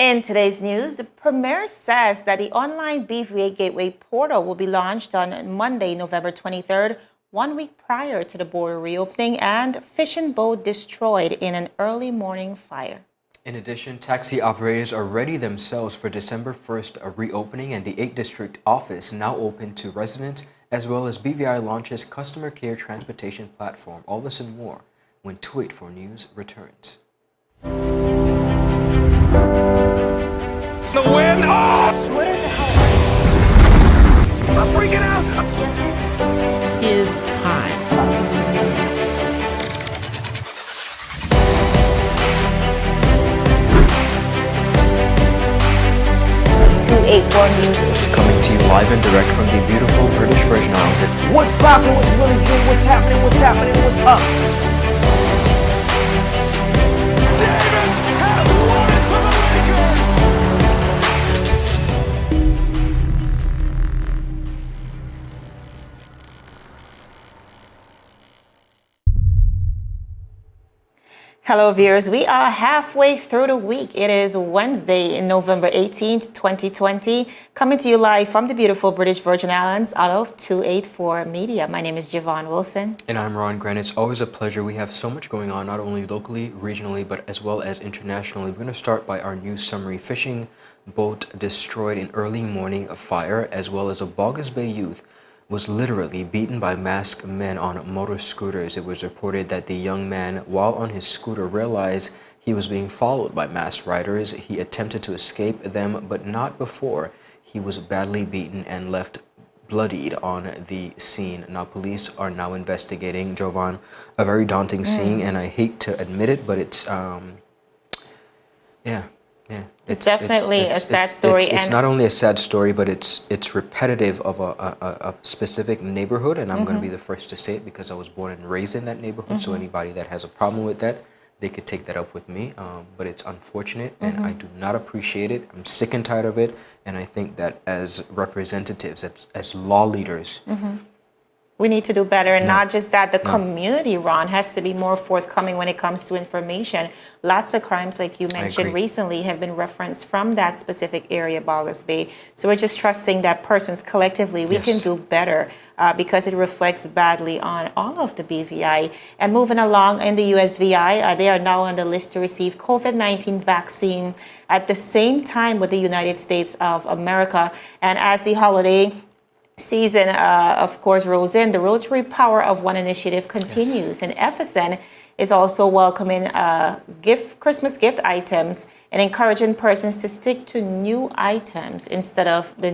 In today's news, the Premier says that the online BVA Gateway portal will be launched on Monday, November 23rd, 1 week prior to the border reopening, and fishing boat destroyed in an early morning fire. In addition, taxi operators are ready themselves for December 1st reopening, and the 8th District office now open to residents, as well as BVI launches customer care transportation platform. All this and more when 284 News returns. The win! Oh! What are the hell? I'm freaking out! Is time. 284 News. Coming to you live and direct from the beautiful British Virgin Islands. What's poppin', what's really good, what's happening, what's up? Davis has won it for the Lakers! Hello, viewers. We are halfway through the week. It is Wednesday, November 18th, 2020. Coming to you live from the beautiful British Virgin Islands out of 284 Media. My name is Javon Wilson. And I'm Ron Grant. It's always a pleasure. We have so much going on, not only locally, regionally, but as well as internationally. We're going to start by our news summary. Fishing boat destroyed in early morning fire, as well as a Boggers Bay youth was literally beaten by masked men on motor scooters. It was reported that the young man, while on his scooter, realized he was being followed by masked riders. He attempted to escape them, but not before he was badly beaten and left bloodied on the scene. Now, police are now investigating. Jovan, a very daunting scene, and I hate to admit it, but it's It's definitely a sad story. It's not only a sad story, but it's repetitive of a specific neighborhood, and I'm going to be the first to say it because I was born and raised in that neighborhood. So anybody that has a problem with that, they could take that up with me. But it's unfortunate, and I do not appreciate it. I'm sick and tired of it, and I think that as representatives, as law leaders, we need to do better. And not just that, the community, Ron, has to be more forthcoming when it comes to information. Lots of crimes, like you mentioned recently, have been referenced from that specific area, Boggers Bay. So we're just trusting that persons collectively, we can do better because it reflects badly on all of the BVI. And moving along in the USVI, they are now on the list to receive COVID-19 vaccine at the same time with the United States of America. And as the holiday season, of course, rolls in, the Road to Repower of One initiative continues. And FSN is also welcoming Christmas gift items and encouraging persons to stick to new items instead of the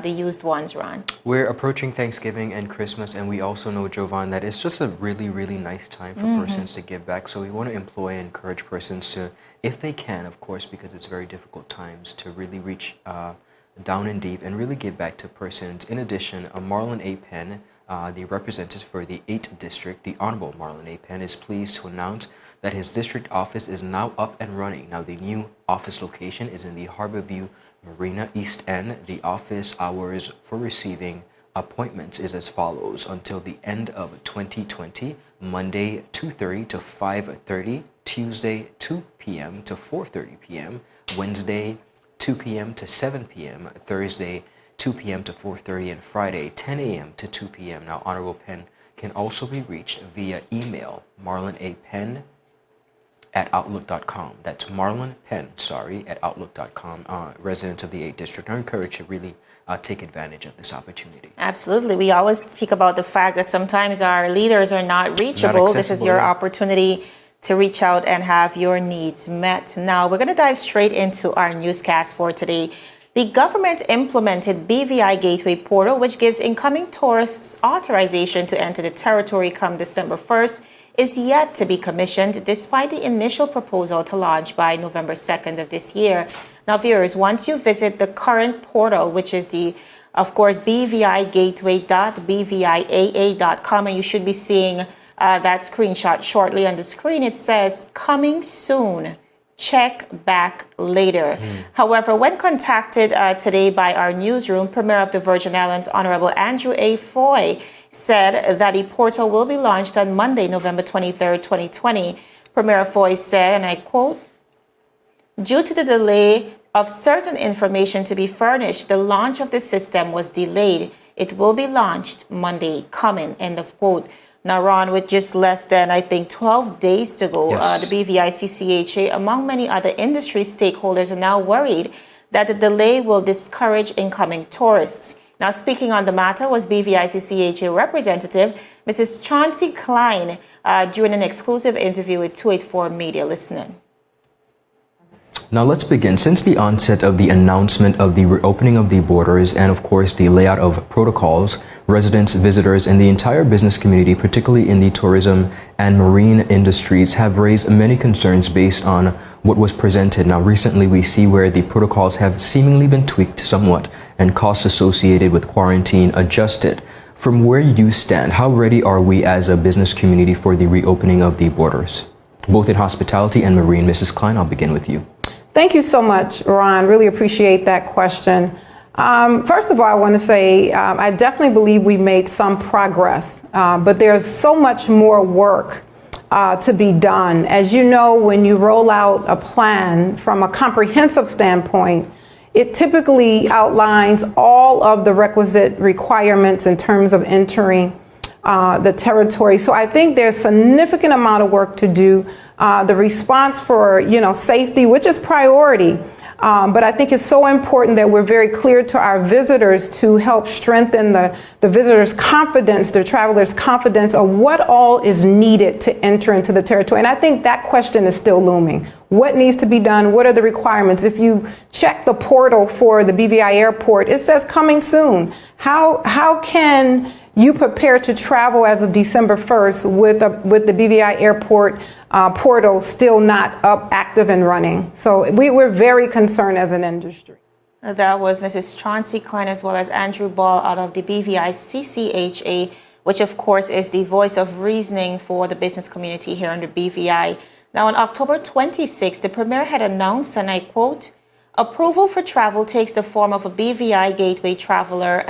used ones, Ron. We're approaching Thanksgiving and Christmas, and we also know, Jovan, that it's just a really, really nice time for persons to give back. So we want to employ and encourage persons to, if they can, of course, because it's very difficult times, to really reach down and deep and really give back to persons. In addition, Marlon A. Penn, the representative for the 8th District, the Honorable Marlon A. Penn, is pleased to announce that his district office is now up and running. Now, the new office location is in the Harborview Marina East End. The office hours for receiving appointments is as follows: until the end of 2020, Monday 2:30 to 5:30, Tuesday 2 p.m. to 4:30 p.m., Wednesday 2 p.m. to 7 p.m., Thursday 2 p.m. to 4:30, and Friday 10 a.m. to 2 p.m. Now, Honorable Penn can also be reached via email, marlonapenn@outlook.com. That's Marlon Penn, at outlook.com. Residents of the 8th District are encouraged to really take advantage of this opportunity. Absolutely. We always speak about the fact that sometimes our leaders are not reachable. This is your opportunity to reach out and have your needs met. Now, we're going to dive straight into our newscast for today. The government implemented BVI Gateway portal, which gives incoming tourists authorization to enter the territory come December 1st, is yet to be commissioned, despite the initial proposal to launch by November 2nd of this year. Now, viewers, once you visit the current portal, which is of course, bvigateway.bviaa.com, and you should be seeing that screenshot shortly on the screen. It says, coming soon. Check back later. However, when contacted today by our newsroom, Premier of the Virgin Islands, Honorable Andrew A. Foy, said that the portal will be launched on Monday, November 23rd, 2020. Premier Foy said, and I quote, Due to the delay of certain information to be furnished, the launch of the system was delayed. It will be launched Monday coming, end of quote. Now, Ron, with just less than, I think, 12 days to go, Yes. the BVI-CCHA, among many other industry stakeholders, are now worried that the delay will discourage incoming tourists. Now, speaking on the matter was BVI-CCHA representative Mrs. Chauncey Klein during an exclusive interview with 284 Media. Listening. Now let's begin. Since the onset of the announcement of the reopening of the borders and of course the layout of protocols, residents, visitors, and the entire business community, particularly in the tourism and marine industries, have raised many concerns based on what was presented. Now recently we see where the protocols have seemingly been tweaked somewhat and costs associated with quarantine adjusted. From where you stand, how ready are we as a business community for the reopening of the borders? Both in hospitality and marine. Mrs. Klein, I'll begin with you. Thank you so much, Ron. Really appreciate that question. First of all, I want to say I definitely believe we made some progress, but there's so much more work to be done. As you know, when you roll out a plan from a comprehensive standpoint, it typically outlines all of the requisite requirements in terms of entering the territory. So I think there's a significant amount of work to do. The response for, safety, which is priority. But I think it's so important that we're very clear to our visitors to help strengthen the visitors' confidence, the travelers' confidence of what all is needed to enter into the territory. And I think that question is still looming. What needs to be done? What are the requirements? If you check the portal for the BVI airport, it says coming soon. How can you prepare to travel as of December 1st with the BVI airport portal still not up, active and running? So we're very concerned as an industry. That was Mrs. Chauncey Klein as well as Andrew Ball out of the BVI-CCHA, which of course is the voice of reasoning for the business community here under BVI. Now on October 26th, the Premier had announced, and I quote, "Approval for travel takes the form of a BVI Gateway Traveler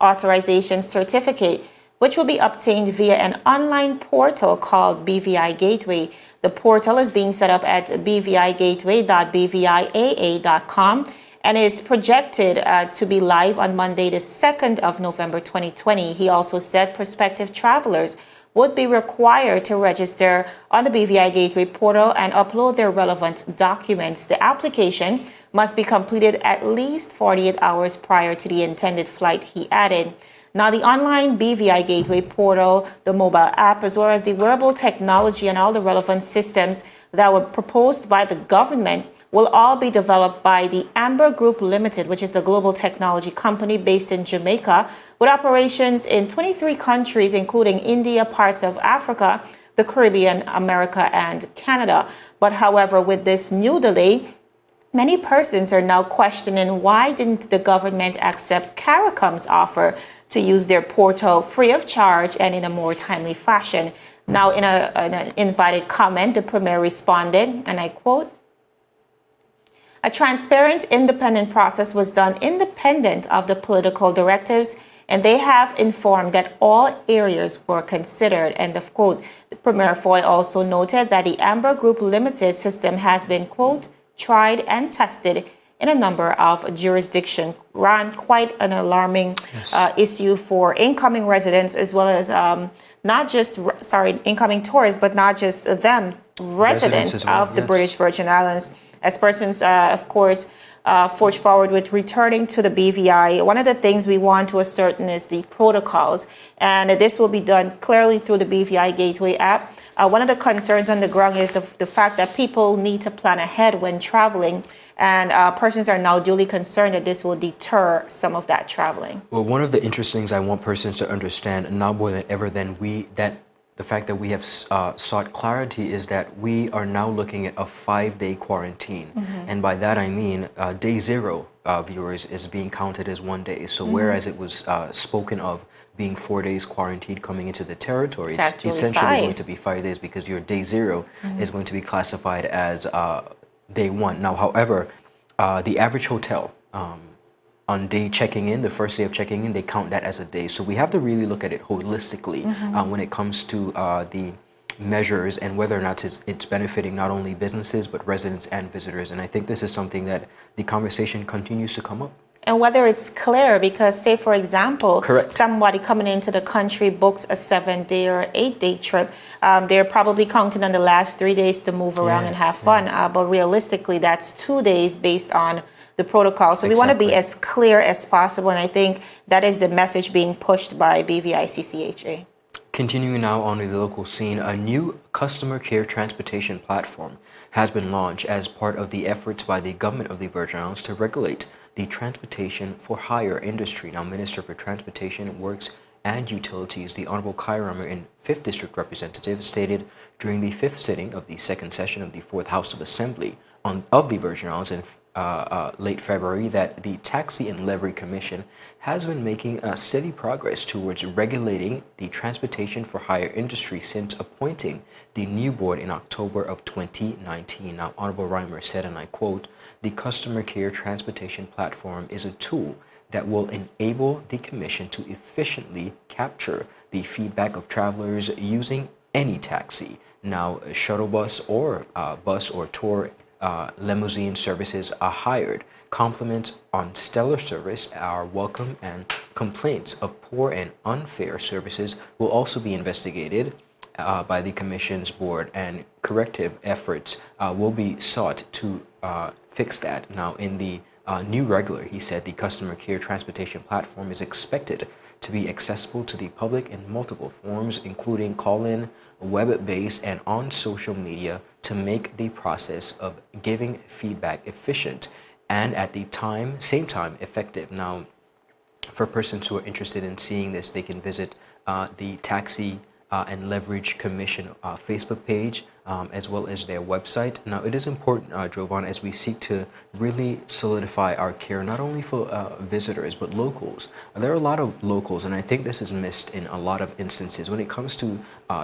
Authorization Certificate, which will be obtained via an online portal called BVI Gateway. The portal is being set up at bvigateway.bviaa.com and is projected to be live on Monday, the 2nd of November 2020. He also said prospective travelers would be required to register on the BVI Gateway portal and upload their relevant documents. The application must be completed at least 48 hours prior to the intended flight, he added. Now, the online BVI Gateway portal, the mobile app, as well as the wearable technology and all the relevant systems that were proposed by the government will all be developed by the Amber Group Limited, which is a global technology company based in Jamaica with operations in 23 countries, including India, parts of Africa, the Caribbean, America, and Canada. But however, with this new delay, many persons are now questioning why didn't the government accept CARICOM's offer to use their portal free of charge and in a more timely fashion. Now, in an invited comment, the Premier responded, and I quote, "A transparent, independent process was done independent of the political directives, and they have informed that all areas were considered," end of quote. The Premier Foy also noted that the Amber Group Limited system has been, quote, "tried and tested in a number of jurisdictions." Ran quite an alarming issue for incoming residents as well as incoming tourists, but not just them, residents as well, of the yes. British Virgin Islands. As persons, of course, forge forward with returning to the BVI, one of the things we want to ascertain is the protocols, and this will be done clearly through the BVI Gateway app. One of the concerns on the ground is the fact that people need to plan ahead when traveling, and persons are now duly concerned that this will deter some of that traveling. Well, one of the interesting things I want persons to understand now more than ever the fact that we have sought clarity is that we are now looking at a 5-day quarantine. Mm-hmm. And by that I mean day zero, viewers, is being counted as 1 day. So whereas it was spoken of being 4 days quarantined coming into the territory, it's essentially going to be 5 days because your day zero is going to be classified as day one. Now, however, the average hotel, on day checking in, the first day of checking in, they count that as a day. So we have to really look at it holistically when it comes to the measures and whether or not it's benefiting not only businesses but residents and visitors. And I think this is something that the conversation continues to come up. And whether it's clear, because say, for example, Correct. somebody coming into the country books a 7-day or 8-day trip, they're probably counting on the last 3 days to move around and have fun. But realistically, that's 2 days based on the protocol. So we want to be as clear as possible. And I think that is the message being pushed by BVI-CCHA. Continuing now on the local scene, a new customer care transportation platform has been launched as part of the efforts by the government of the Virgin Islands to regulate the transportation for hire industry. Now, Minister for Transportation, Works and Utilities, the Honorable Kai Rummer and 5th District Representative, stated during the 5th sitting of the 2nd session of the 4th House of Assembly of the Virgin Islands in late February that the Taxi and Livery Commission has been making steady progress towards regulating the transportation for hire industry since appointing the new board in October of 2019. Now, Honorable Reimer said, and I quote, "The customer care transportation platform is a tool that will enable the Commission to efficiently capture the feedback of travelers using any taxi, now a shuttle bus or tour limousine services are hired. Compliments on stellar service are welcome, and complaints of poor and unfair services will also be investigated by the Commission's board, and corrective efforts will be sought to fix that." Now, in the new regular, he said the customer care transportation platform is expected to be accessible to the public in multiple forms, including call-in, web-based, and on social media, to make the process of giving feedback efficient and at the same time effective. Now, for persons who are interested in seeing this, they can visit the Taxi and Leverage Commission Facebook page, as well as their website. Now, it is important, Jovan, as we seek to really solidify our care, not only for visitors, but locals. There are a lot of locals, and I think this is missed in a lot of instances. When it comes to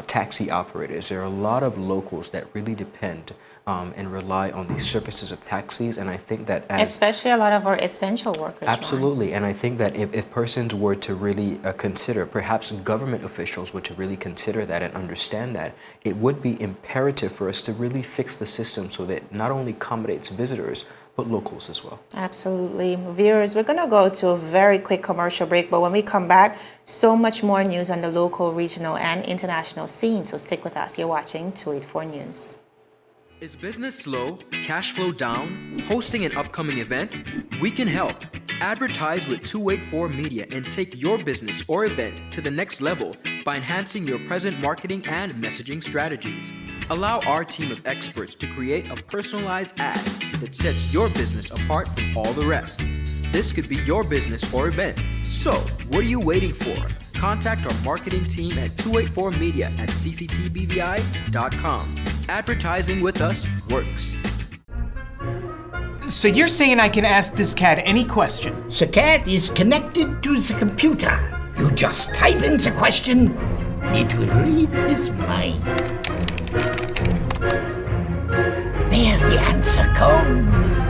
taxi operators, there are a lot of locals that really depend and rely on the services of taxis, and I think that especially a lot of our essential workers. Absolutely, and I think that if persons were to really consider, perhaps government officials were to really consider that and understand that, it would be imperative for us to really fix the system so that not only accommodates visitors, but locals as well. Absolutely. Viewers, we're going to go to a very quick commercial break, but when we come back, so much more news on the local, regional, and international scene. So stick with us. You're watching 284 News. Is business slow, cash flow down, hosting an upcoming event? We can help. Advertise with 284 Media and take your business or event to the next level by enhancing your present marketing and messaging strategies. Allow our team of experts to create a personalized ad that sets your business apart from all the rest. This could be your business or event. So, what are you waiting for? Contact our marketing team at 284media at cctbvi.com. Advertising with us works. So you're saying I can ask this cat any question? The cat is connected to the computer. You just type in the question, it will read his mind. There the answer comes.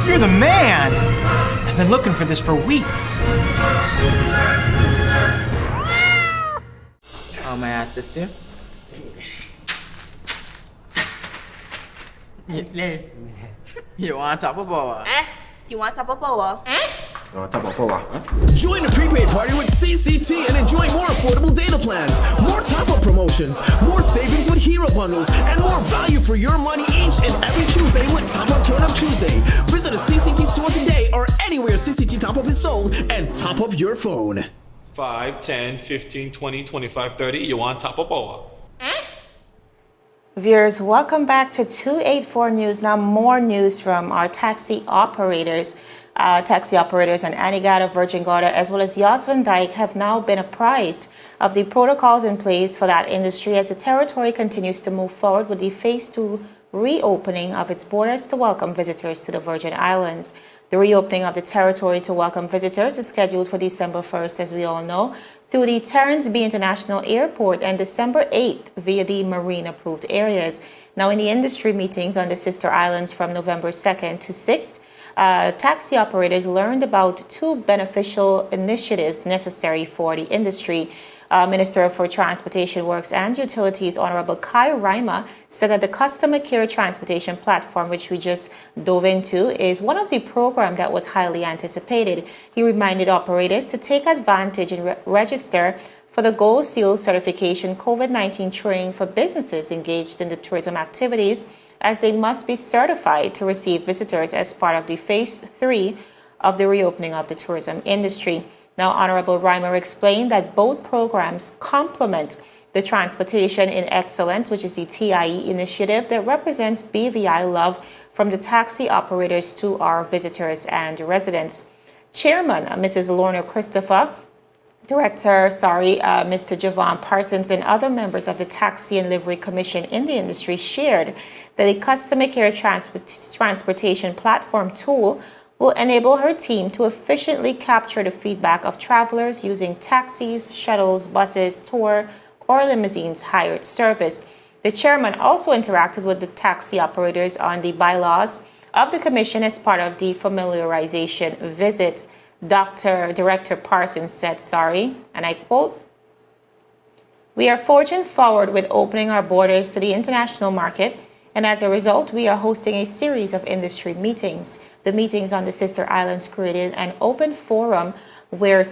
You're the man! I've been looking for this for weeks. How may I assist you? Yes. You want top of power? You want top of power? Join the prepaid party with CCT and enjoy more affordable data plans, more top-up promotions, more savings with hero bundles, and more value for your money each and every Tuesday with Top Up Turn Up Tuesday. Visit a CCT store today or anywhere CCT Top Up is sold and top up your phone. 5, 10, 15, 20, 25, 30. You want top of power? Viewers, welcome back to 284 News. Now, more news from our taxi operators. Taxi operators on Anegada, Virgin Gorda, as well as Yas Van Dyke have now been apprised of the protocols in place for that industry as the territory continues to move forward with the Phase 2 reopening of its borders to welcome visitors to the Virgin Islands. The reopening of the territory to welcome visitors is scheduled for December 1st, as we all know, through the Terrence B. International Airport, and December 8th via the marine-approved areas. Now, in the industry meetings on the sister islands from November 2nd to 6th, taxi operators learned about two beneficial initiatives necessary for the industry. Minister for Transportation Works and Utilities, Honorable Kai Reimer, said that the Customer Care Transportation Platform, which we just dove into, is one of the programs that was highly anticipated. He reminded operators to take advantage and register for the Gold Seal Certification COVID-19 training for businesses engaged in the tourism activities, as they must be certified to receive visitors as part of the Phase 3 of the reopening of the tourism industry. Now, Honorable Reimer explained that both programs complement the Transportation in Excellence, which is the TIE initiative that represents BVI love from the taxi operators to our visitors and residents. Chairman, Mrs. Lorna Christopher, Mr. Javon Parsons, and other members of the Taxi and Livery Commission in the industry shared that the Customer Care Transportation Platform tool will enable her team to efficiently capture the feedback of travelers using taxis, shuttles, buses, tour, or limousines hired service. The chairman also interacted with the taxi operators on the bylaws of the commission as part of the familiarization visit. Director Parsons said, and I quote, "We are forging forward with opening our borders to the international market, and as a result, we are hosting a series of industry meetings. The meetings on the sister islands created an open forum where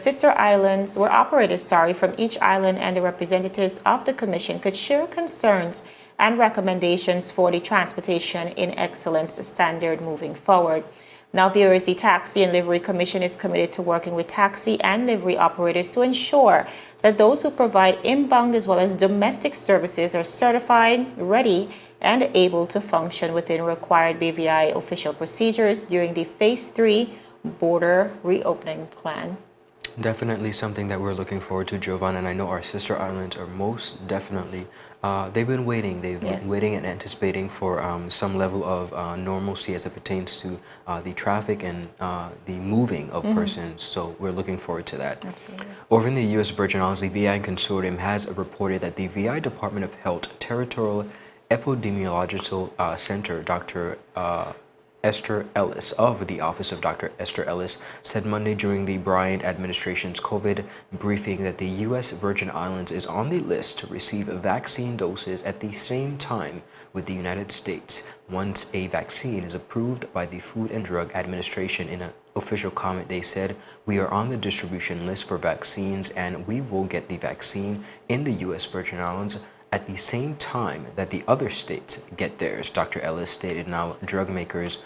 operators from each island and the representatives of the commission could share concerns and recommendations for the Transportation in Excellence standard moving forward." Now, viewers, the Taxi and Livery Commission is committed to working with taxi and livery operators to ensure that those who provide inbound as well as domestic services are certified, ready, and able to function within required BVI official procedures during the Phase 3 border reopening plan. Definitely something that we're looking forward to, Jovan, and I know our sister islands are most definitely, they've been waiting. They've been waiting and anticipating for some level of normalcy as it pertains to the traffic and the moving of persons. So we're looking forward to that. Absolutely. Over in the U.S. Virgin Islands, the VI Consortium has reported that the VI Department of Health Territorial Epidemiological Center, Dr. Esther Ellis of the Office of Dr. Esther Ellis said Monday during the Bryant administration's COVID briefing that the U.S. Virgin Islands is on the list to receive vaccine doses at the same time with the United States once a vaccine is approved by the Food and Drug Administration. In an official comment, they said, "We are on the distribution list for vaccines and we will get the vaccine in the U.S. Virgin Islands at the same time that the other states get theirs," Dr. Ellis stated. Now, drug makers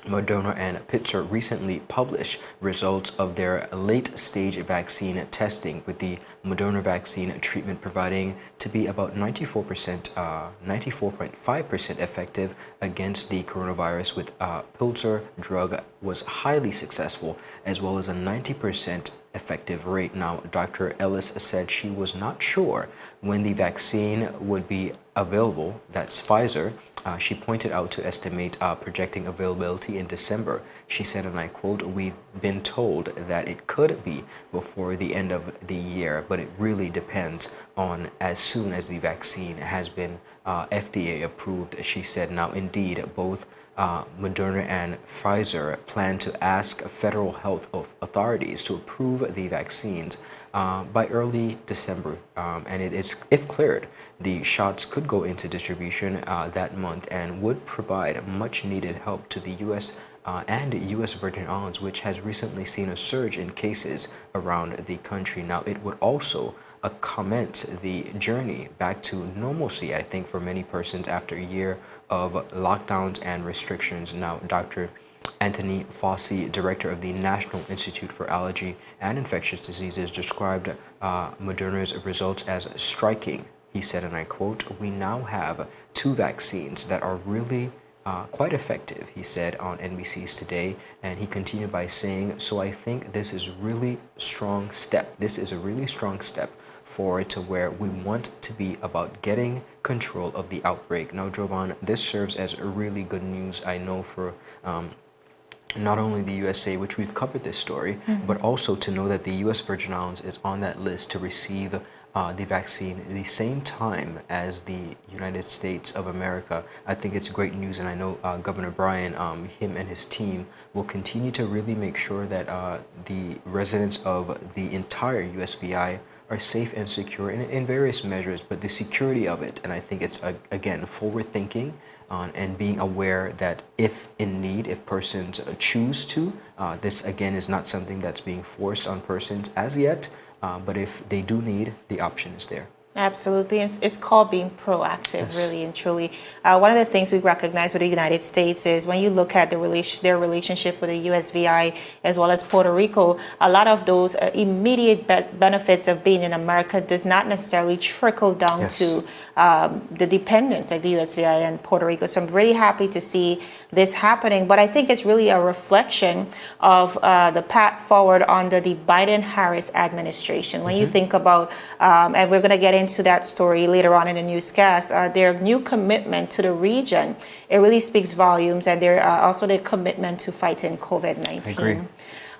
Moderna and Pfizer recently published results of their late-stage vaccine testing, with the Moderna vaccine treatment proving to be about 94.5% effective against the coronavirus, with Pfizer drug was highly successful, as well as a 90% effective rate. Now, Dr. Ellis said she was not sure when the vaccine would be available. That's Pfizer. She pointed out to estimate projecting availability in December. She said, and I quote, "We've been told that it could be before the end of the year, but it really depends on as soon as the vaccine has been FDA approved," she said. Now, indeed, both Moderna and Pfizer plan to ask federal health authorities to approve the vaccines by early December, and it is, if cleared, the shots could go into distribution that month and would provide much needed help to the U.S. And U.S. Virgin Islands, which has recently seen a surge in cases around the country. Now, it would also commence the journey back to normalcy, I think, for many persons after a year of lockdowns and restrictions. Now, Dr. Anthony Fauci, director of the National Institute for Allergy and Infectious Diseases, described Moderna's results as striking. He said, and I quote, "We now have 2 vaccines that are really quite effective," he said on NBC's Today, and he continued by saying, "So I think this is really strong step. This is a really strong step forward to where we want to be about getting control of the outbreak." Now, Jovan, this serves as really good news, I know, for not only the USA, which we've covered this story, but also to know that the U.S. Virgin Islands is on that list to receive the vaccine at the same time as the United States of America, I think it's great news. And I know Governor Bryan, him and his team will continue to really make sure that the residents of the entire USVI are safe and secure in various measures, but the security of it. And I think it's, again, forward thinking and being aware that if in need, if persons choose to, this again is not something that's being forced on persons as yet, but if they do need, the option is there. Absolutely. It's called being proactive, really and truly. One of the things we recognize with the United States is when you look at their relationship with the USVI as well as Puerto Rico, a lot of those immediate benefits of being in America does not necessarily trickle down to the dependents like the USVI and Puerto Rico. So I'm really happy to see this happening. But I think it's really a reflection of the path forward under the Biden-Harris administration. When you think about, and we're going to get into that story later on in the newscast, their new commitment to the region, it really speaks volumes, and their also their commitment to fighting COVID-19.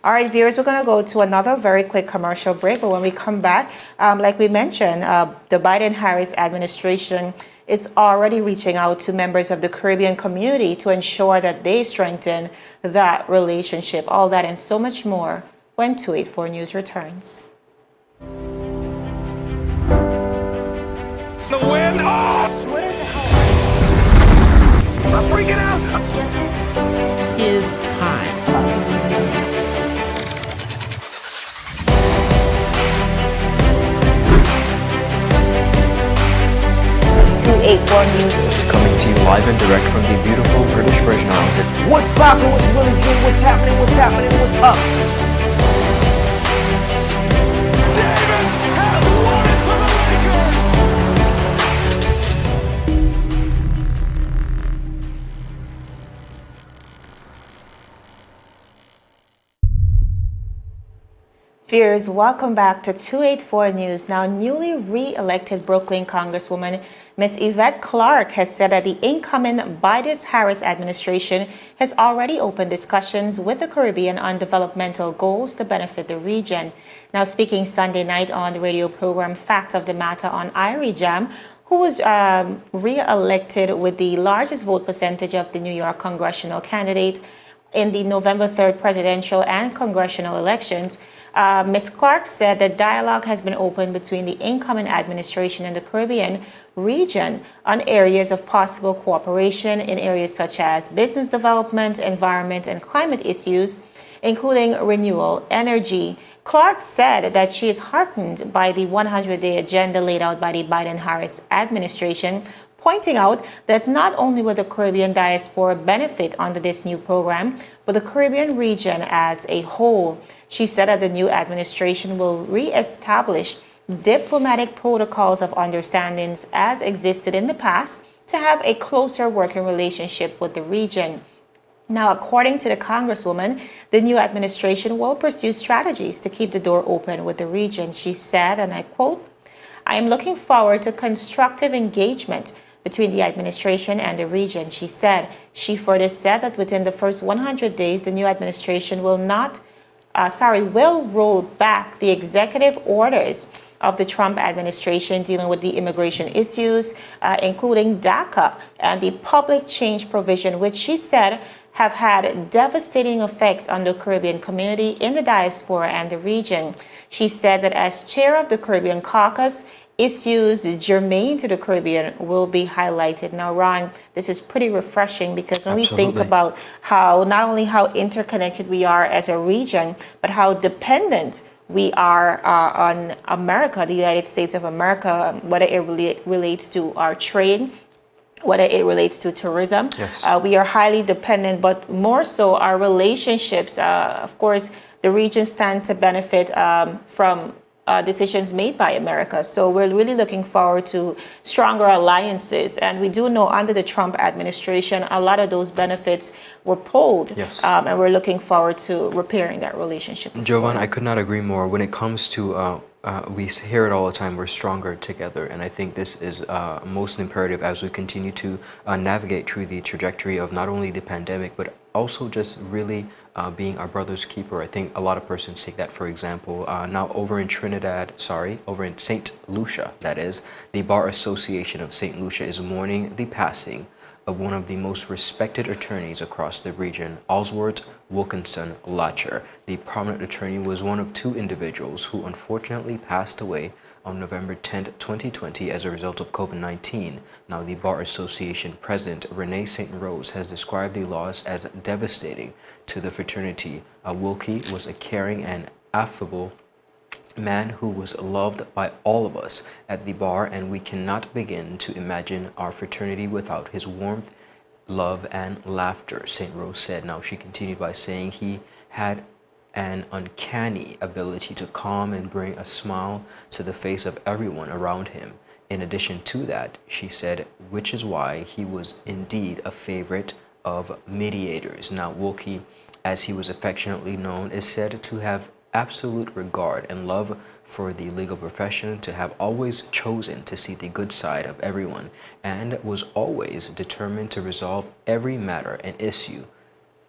All right, viewers, we're going to go to another very quick commercial break, but when we come back, like we mentioned, the Biden-Harris administration is already reaching out to members of the Caribbean community to ensure that they strengthen that relationship. All that and so much more when 284 News returns. The win! Oh! What the hell? I'm freaking out! Is time. 284 News. Coming to you live and direct from the beautiful British Virgin Islands. What's poppin'? What's really good? What's happening? What's happening? What's up? Davis has won it for the Lakers! Viewers, welcome back to 284 News. Now, newly re-elected Brooklyn Congresswoman Ms. Yvette Clarke has said that the incoming Biden-Harris administration has already opened discussions with the Caribbean on developmental goals to benefit the region. Now, speaking Sunday night on the radio program Fact of the Matter on Irie Jam, who was re-elected with the largest vote percentage of the New York congressional candidate in the November 3rd presidential and congressional elections, Ms. Clarke said that dialogue has been opened between the incoming administration and the Caribbean region on areas of possible cooperation in areas such as business development, environment, and climate issues, including renewable energy. Clarke said that she is heartened by the 100-day agenda laid out by the Biden-Harris administration, pointing out that not only will the Caribbean diaspora benefit under this new program, but the Caribbean region as a whole. She said that the new administration will re-establish diplomatic protocols of understandings as existed in the past to have a closer working relationship with the region. Now, according to the Congresswoman, the new administration will pursue strategies to keep the door open with the region. She said, and I quote, "I am looking forward to constructive engagement between the administration and the region," she said. She further said that within the first 100 days, the new administration will roll back the executive orders of the Trump administration dealing with the immigration issues, including DACA and the public change provision, which she said have had devastating effects on the Caribbean community in the diaspora and the region. She said that as chair of the Caribbean Caucus, issues germane to the Caribbean will be highlighted. Now, Ron, this is pretty refreshing because when we think about how not only how interconnected we are as a region, but how dependent we are on America, the United States of America, whether it relates to our trade, whether it relates to tourism. Yes. We are highly dependent, but more so our relationships. Of course, the region stands to benefit from decisions made by America. So we're really looking forward to stronger alliances. And we do know under the Trump administration, a lot of those benefits were pulled. Yes. And we're looking forward to repairing that relationship. Jovan, I could not agree more. When it comes to, we hear it all the time, we're stronger together. And I think this is most imperative as we continue to navigate through the trajectory of not only the pandemic, but also just really being our brother's keeper. I think a lot of persons take that for example. Now over in over in St. Lucia, that is, the Bar Association of St. Lucia is mourning the passing of one of the most respected attorneys across the region, Oswald Wilkinson Larcher. The prominent attorney was one of two individuals who unfortunately passed away on November 10, 2020 as a result of COVID-19. Now, the Bar Association President, Renee St. Rose, has described the loss as devastating to the fraternity. Wilki was a caring and affable man who was loved by all of us at the bar, and we cannot begin to imagine our fraternity without his warmth, love, and laughter, St. Rose said. Now, she continued by saying he had an uncanny ability to calm and bring a smile to the face of everyone around him. In addition to that, she said, which is why he was indeed a favorite of mediators. Now, Wilki, as he was affectionately known, is said to have absolute regard and love for the legal profession, to have always chosen to see the good side of everyone, and was always determined to resolve every matter and issue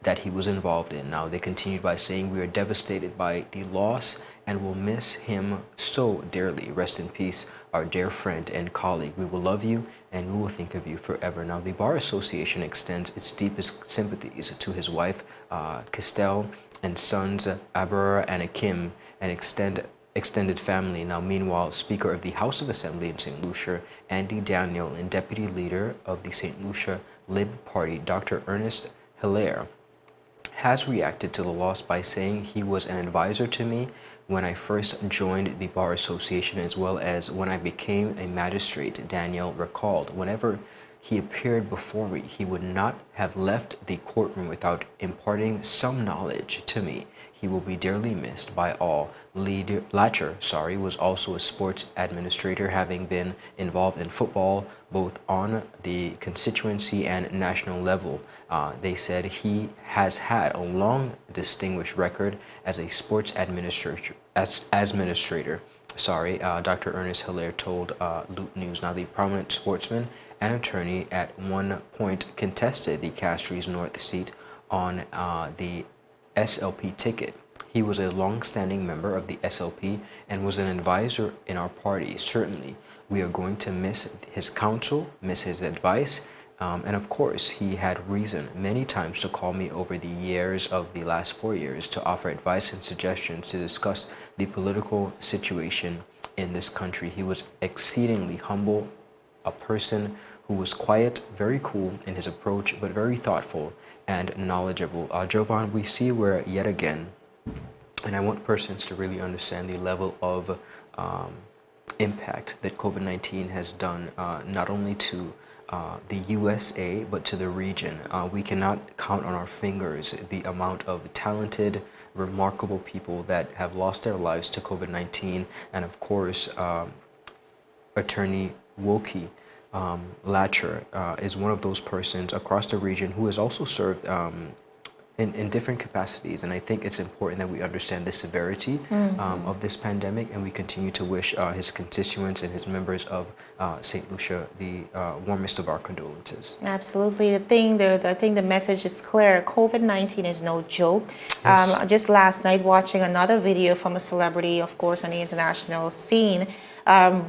that he was involved in. Now, they continued by saying, we are devastated by the loss and will miss him so dearly. Rest in peace, our dear friend and colleague. We will love you and we will think of you forever. Now, the Bar Association extends its deepest sympathies to his wife, Kistel, and sons, Abrar and Akim, and extended family. Now, meanwhile, Speaker of the House of Assembly in St. Lucia, Andy Daniel, and Deputy Leader of the St. Lucia Lib Party, Dr. Ernest Hilaire, has reacted to the loss by saying he was an advisor to me when I first joined the Bar Association, as well as when I became a magistrate. Daniel recalled, whenever he appeared before me, he would not have left the courtroom without imparting some knowledge to me. He will be dearly missed by all. Larcher, was also a sports administrator, having been involved in football both on the constituency and national level. They said he has had a long, distinguished record as a sports administrator. Dr. Ernest Hilaire told Loop News. Now, the prominent sportsman and attorney at one point contested the Castries North seat on the SLP ticket. He was a long-standing member of the SLP and was an advisor in our party. Certainly, we are going to miss his counsel, miss his advice, and of course, he had reason many times to call me over the years of the last 4 years to offer advice and suggestions to discuss the political situation in this country. He was exceedingly humble, a person who was quiet, very cool in his approach, but very thoughtful and knowledgeable. Jovan, we see where yet again, and I want persons to really understand the level of impact that COVID-19 has done, not only to the USA, but to the region. We cannot count on our fingers the amount of talented, remarkable people that have lost their lives to COVID-19. And of course, Attorney Wilki Larcher is one of those persons across the region who has also served in different capacities. And I think it's important that we understand the severity of this pandemic, and we continue to wish his constituents and his members of St. Lucia the warmest of our condolences. Absolutely. I think the message is clear. COVID-19 is no joke. Yes. Just last night, watching another video from a celebrity, of course, on the international scene,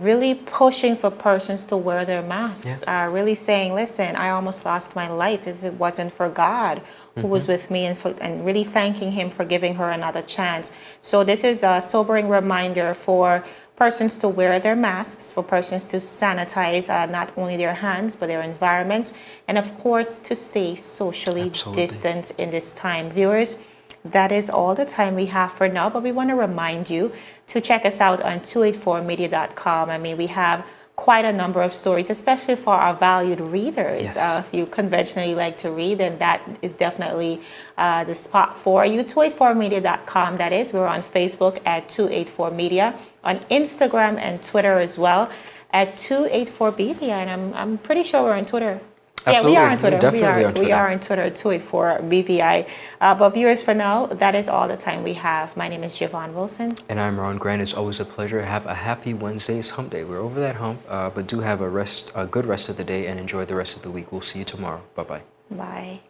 really pushing for persons to wear their masks, really saying, listen, I almost lost my life if it wasn't for God who was with me, and really thanking him for giving her another chance. So this is a sobering reminder for persons to wear their masks, for persons to sanitize not only their hands, but their environments, and of course, to stay socially distant in this time. Viewers, that is all the time we have for now, but we want to remind you to check us out on 284media.com. I mean, we have quite a number of stories, especially for our valued readers. Yes. If you conventionally like to read, then that is definitely the spot for you. 284media.com, that is. We're on Facebook at 284media, on Instagram and Twitter as well at 284BVI, and I'm pretty sure we're on Twitter. Absolutely. Yeah, we are on Twitter. Definitely on Twitter. We are on Twitter, 284BVI. But viewers, for now, that is all the time we have. My name is Javon Wilson. And I'm Ron Grant. It's always a pleasure. Have a happy Wednesday. It's hump day. We're over that hump, but do have a good rest of the day and enjoy the rest of the week. We'll see you tomorrow. Bye-bye. Bye.